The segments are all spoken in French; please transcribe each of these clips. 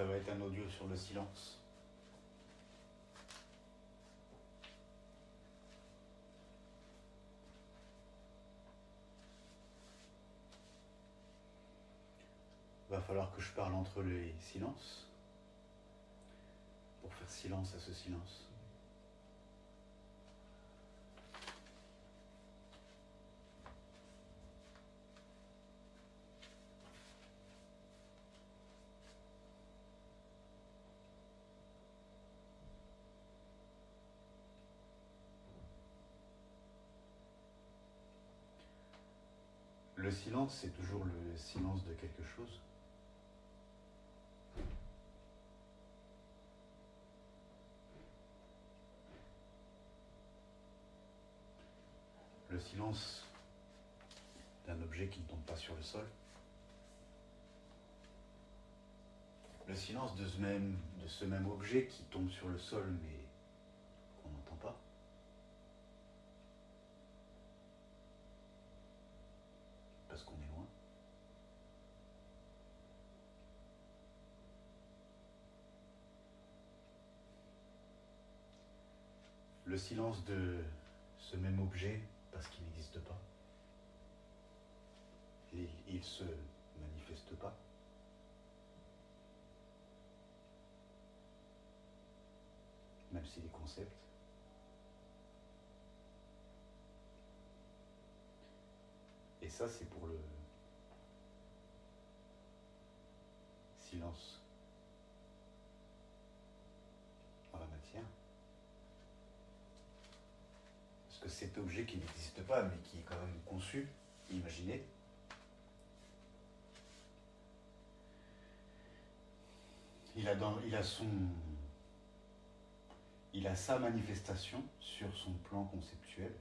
Ça va être un audio sur le silence. Va falloir que je parle entre les silences pour faire silence à ce silence. Le silence, c'est toujours le silence de quelque chose. Le silence d'un objet qui ne tombe pas sur le sol. Le silence de ce même objet qui tombe sur le sol mais qu'on n'entend pas. Parce qu'on est loin. Le silence de ce même objet parce qu'il n'existe pas. Il ne se manifeste pas. Même s'il est concept. Et ça, c'est pour le silence dans la matière. Parce que cet objet qui n'existe pas, mais qui est quand même conçu, imaginé, il a sa manifestation sur son plan conceptuel.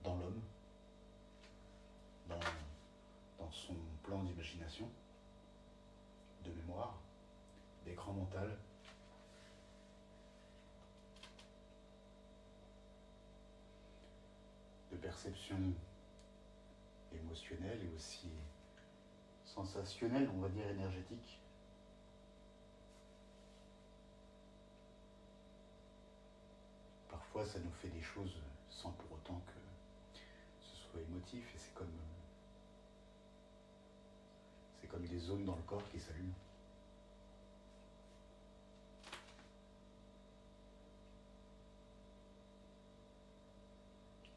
Dans l'homme, dans son plan d'imagination, de mémoire, d'écran mental. De perception émotionnelle et aussi sensationnelle, on va dire énergétique. Parfois, ça nous fait des choses sans pour autant que ce soit émotif, et c'est comme des zones dans le corps qui s'allument.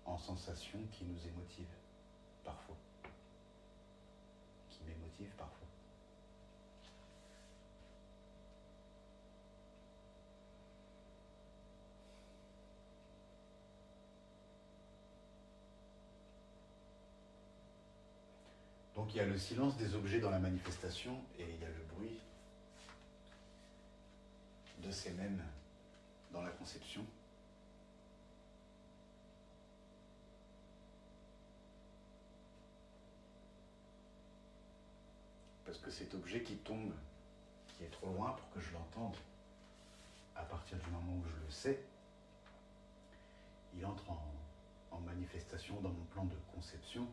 En sensations qui nous émotivent, parfois. Qui m'émotivent parfois. Donc il y a le silence des objets dans la manifestation et il y a le bruit de ces mêmes dans la conception. Parce que cet objet qui tombe, qui est trop loin pour que je l'entende, à partir du moment où je le sais, il entre en manifestation dans mon plan de conception.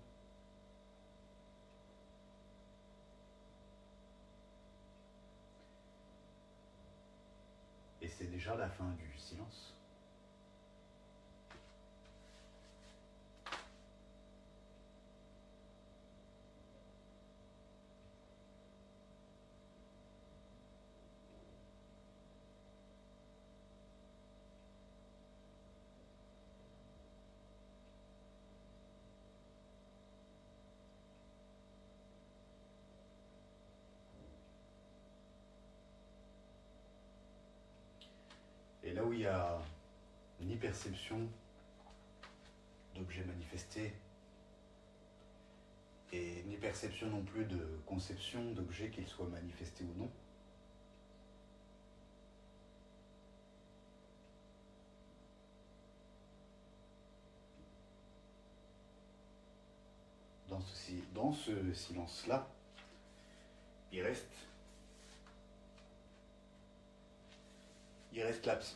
Et c'est déjà la fin du silence. Et là où il y a ni perception d'objets manifestés, et ni perception non plus de conception d'objets, qu'ils soient manifestés ou non, dans ce silence-là, il reste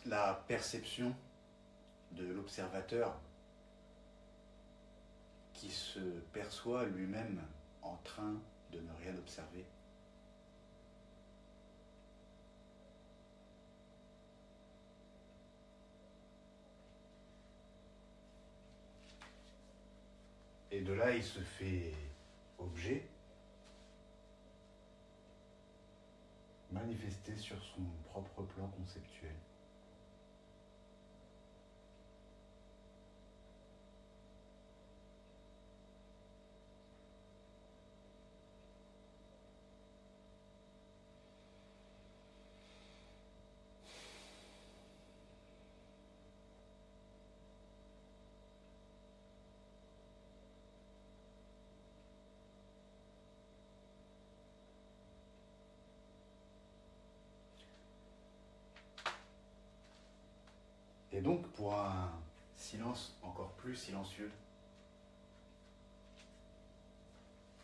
la perception de l'observateur qui se perçoit lui-même en train de ne rien observer. Et de là, il se fait objet, manifesté sur son propre plan conceptuel. Et donc, pour un silence encore plus silencieux,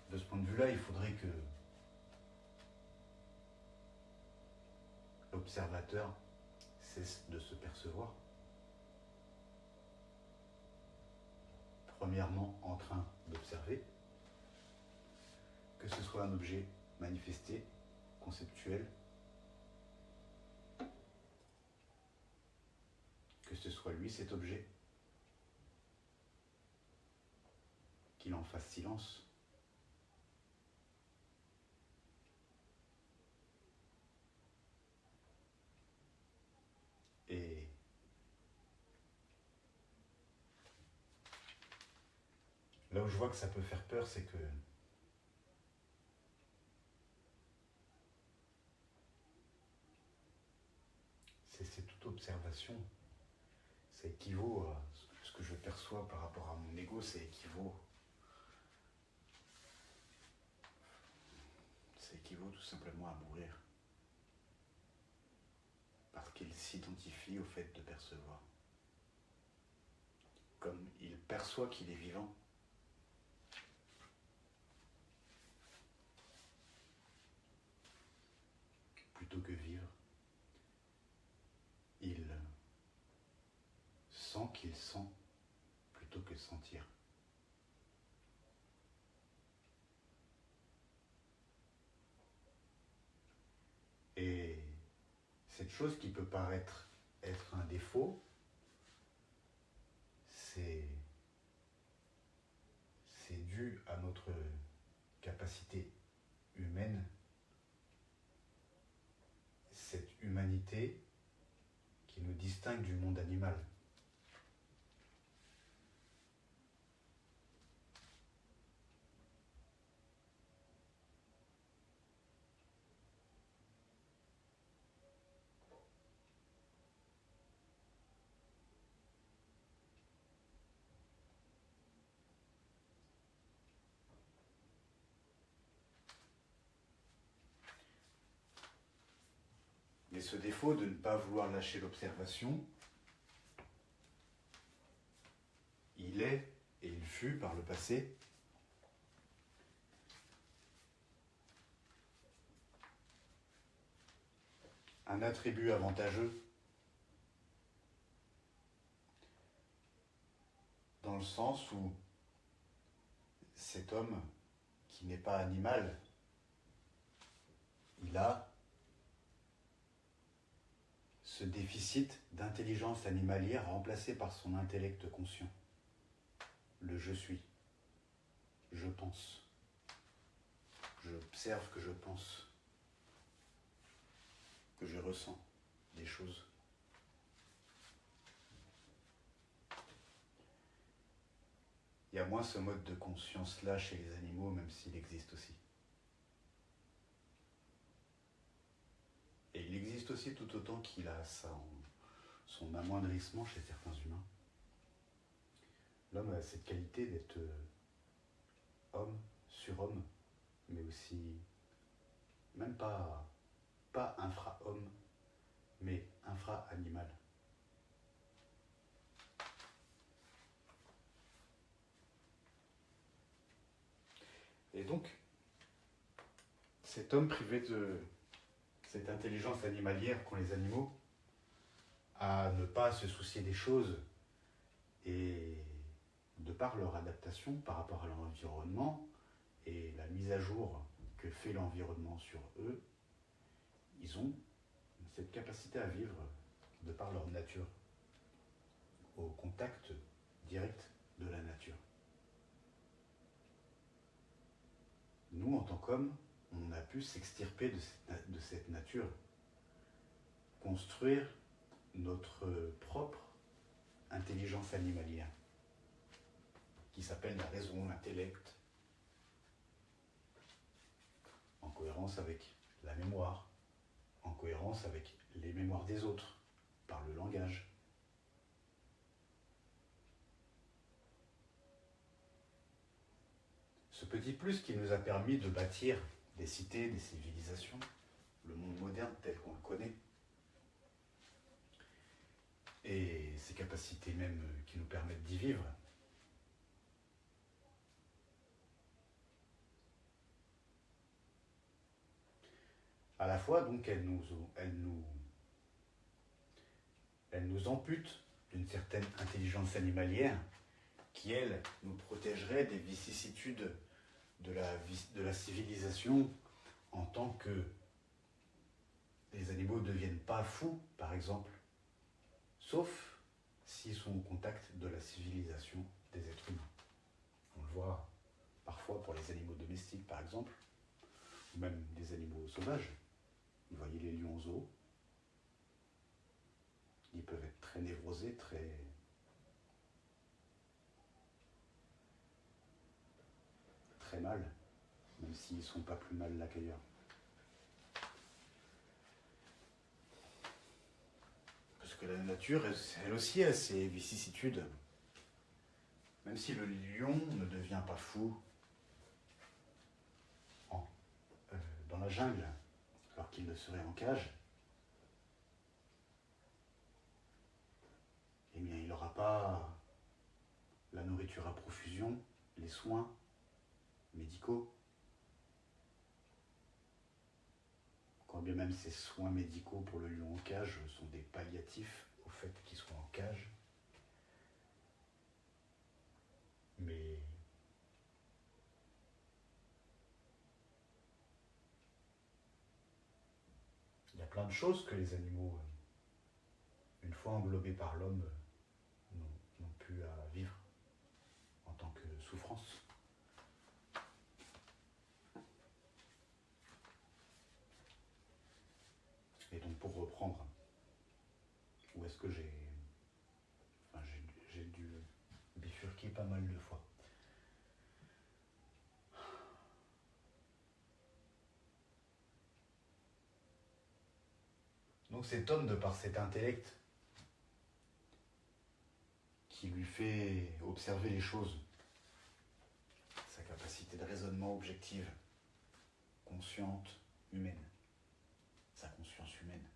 de ce point de vue-là, il faudrait que l'observateur cesse de se percevoir. Premièrement, en train d'observer, que ce soit un objet manifesté, conceptuel, que ce soit lui, cet objet, qu'il en fasse silence. Et là où je vois que ça peut faire peur, c'est que c'est toute observation. Ça équivaut à ce que je perçois par rapport à mon ego, ça équivaut tout simplement à mourir. Parce qu'il s'identifie au fait de percevoir. Comme il perçoit qu'il est vivant. Plutôt que vivre, il sent qu'il sent plutôt que sentir. Et cette chose qui peut paraître être un défaut, c'est dû à notre capacité humaine, cette humanité qui nous distingue du monde animal. Mais ce défaut de ne pas vouloir lâcher l'observation, il est, et il fut par le passé, un attribut avantageux dans le sens où cet homme qui n'est pas animal, il a ce déficit d'intelligence animalière remplacé par son intellect conscient. Le je suis, je pense, j'observe que je pense, que je ressens des choses. Il y a moins ce mode de conscience-là chez les animaux, même s'il existe aussi. Et il existe aussi tout autant qu'il a son amoindrissement chez certains humains. L'homme a cette qualité d'être homme, surhomme, mais aussi, même pas infra-homme, mais infra-animal. Et donc, cet homme privé de cette intelligence animalière qu'ont les animaux, à ne pas se soucier des choses et de par leur adaptation par rapport à leur environnement, et la mise à jour que fait l'environnement sur eux, ils ont cette capacité à vivre de par leur nature, au contact direct de la nature. Nous, en tant qu'hommes, on a pu s'extirper de cette nature, construire notre propre intelligence animalière, qui s'appelle la raison, l'intellect, en cohérence avec la mémoire, en cohérence avec les mémoires des autres, par le langage. Ce petit plus qui nous a permis de bâtir des cités, des civilisations, le monde moderne tel qu'on le connaît, et ces capacités même qui nous permettent d'y vivre. À la fois, donc, elles nous amputent d'une certaine intelligence animalière qui, elle, nous protégerait des vicissitudes de la civilisation en tant que les animaux ne deviennent pas fous, par exemple, sauf s'ils sont au contact de la civilisation des êtres humains. On le voit parfois pour les animaux domestiques, par exemple, ou même des animaux sauvages. Vous voyez les lions au zoo, ils peuvent être très névrosés, très mal, même s'ils ne sont pas plus mal là qu'ailleurs. Parce que la nature, elle aussi, a ses vicissitudes. Même si le lion ne devient pas fou dans la jungle, alors qu'il le serait en cage, eh bien, il n'aura pas la nourriture à profusion, les soins médicaux. Quand bien même ces soins médicaux pour le lion en cage sont des palliatifs au fait qu'il soit en cage. Mais il y a plein de choses que les animaux, une fois englobés par l'homme, n'ont plus à vivre en tant que souffrance. Et donc pour reprendre, où est-ce que j'ai dû bifurquer pas mal de fois. Donc cet homme, de par cet intellect, qui lui fait observer les choses, sa capacité de raisonnement objective, consciente, humaine, sa conscience humaine.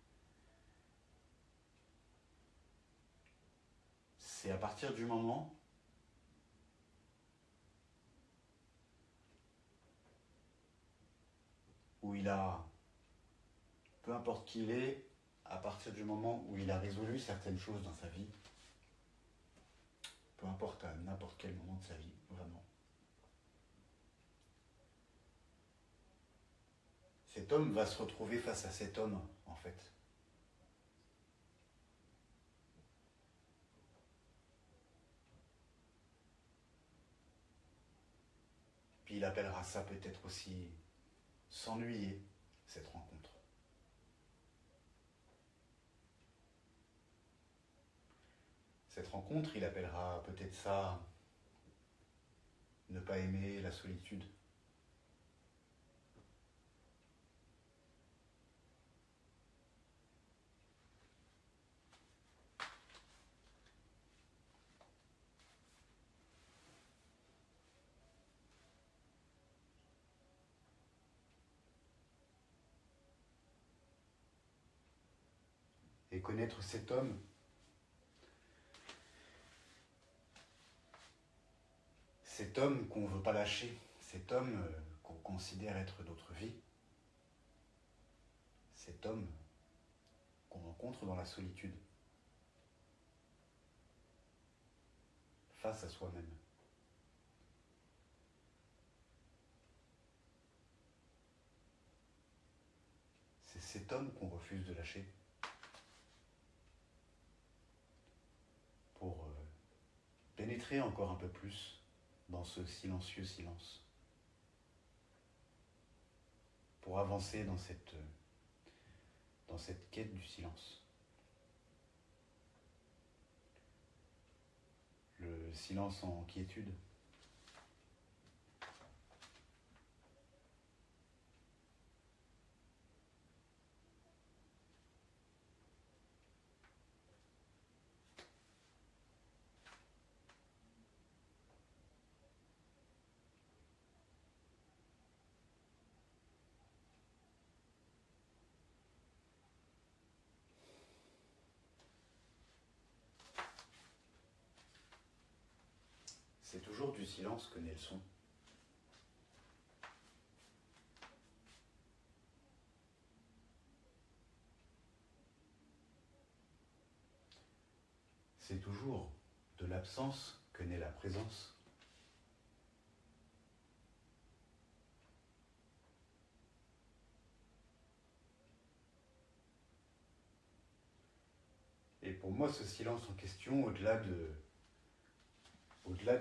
C'est à partir du moment où il a, peu importe qui il est, à partir du moment où il a résolu certaines choses dans sa vie, peu importe à n'importe quel moment de sa vie, vraiment. Cet homme va se retrouver face à cet homme, en fait. Puis il appellera ça peut-être aussi s'ennuyer, cette rencontre. Cette rencontre, il appellera peut-être ça ne pas aimer la solitude. Et connaître cet homme, qu'on ne veut pas lâcher, cet homme qu'on considère être notre vie, cet homme qu'on rencontre dans la solitude, face à soi-même. cet homme qu'on refuse de lâcher pour pénétrer encore un peu plus dans ce silencieux silence, pour avancer dans cette quête du silence. Le silence en quiétude. C'est toujours du silence que naît le son. C'est toujours de l'absence que naît la présence. Et pour moi, ce silence en question, au-delà de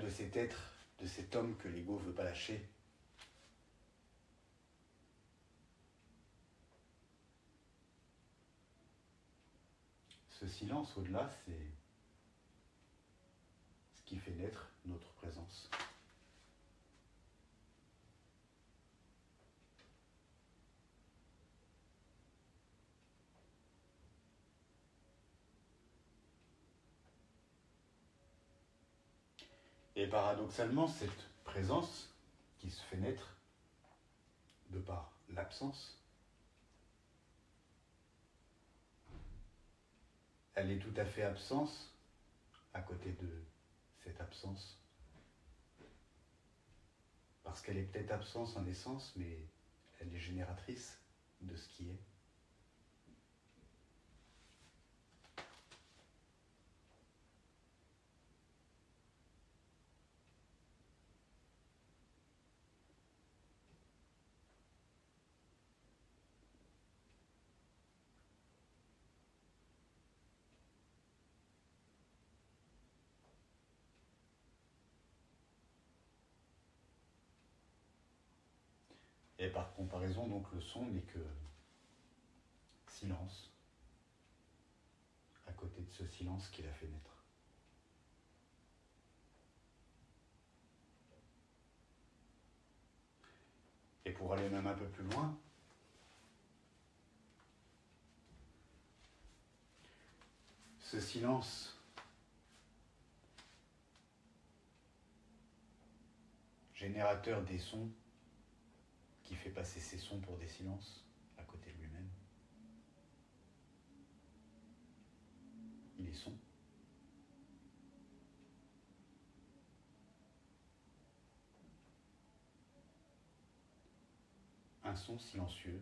cet être, de cet homme que l'ego ne veut pas lâcher, ce silence au-delà, c'est ce qui fait naître notre présence. Et paradoxalement, cette présence qui se fait naître de par l'absence, elle est tout à fait absence à côté de cette absence. Parce qu'elle est peut-être absence en essence, mais elle est génératrice de ce qui est. Et par comparaison, donc, le son n'est que silence, à côté de ce silence qui l'a fait naître. Et pour aller même un peu plus loin, ce silence générateur des sons, qui fait passer ces sons pour des silences à côté de lui-même, il est son. Un son silencieux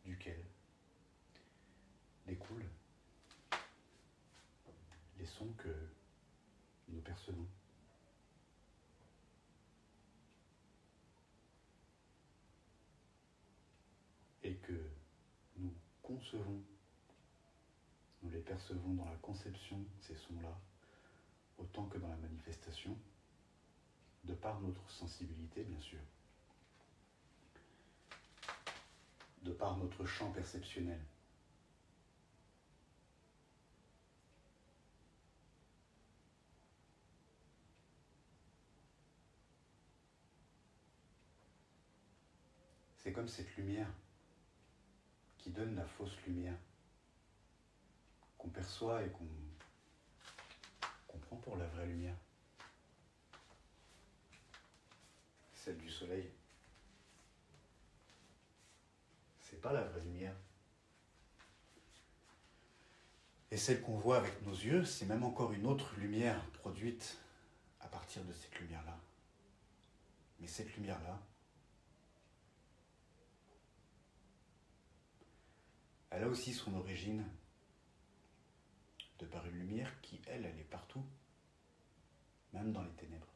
duquel découlent les sons que nous percevons. Et que nous concevons, nous les percevons dans la conception, ces sons-là, autant que dans la manifestation, de par notre sensibilité, bien sûr, de par notre champ perceptionnel. C'est comme cette lumière qui donne la fausse lumière qu'on perçoit et qu'on prend pour la vraie lumière. Celle du soleil. C'est pas la vraie lumière. Et celle qu'on voit avec nos yeux, c'est même encore une autre lumière produite à partir de cette lumière-là. Mais cette lumière-là, elle a aussi son origine de par une lumière qui, elle est partout, même dans les ténèbres.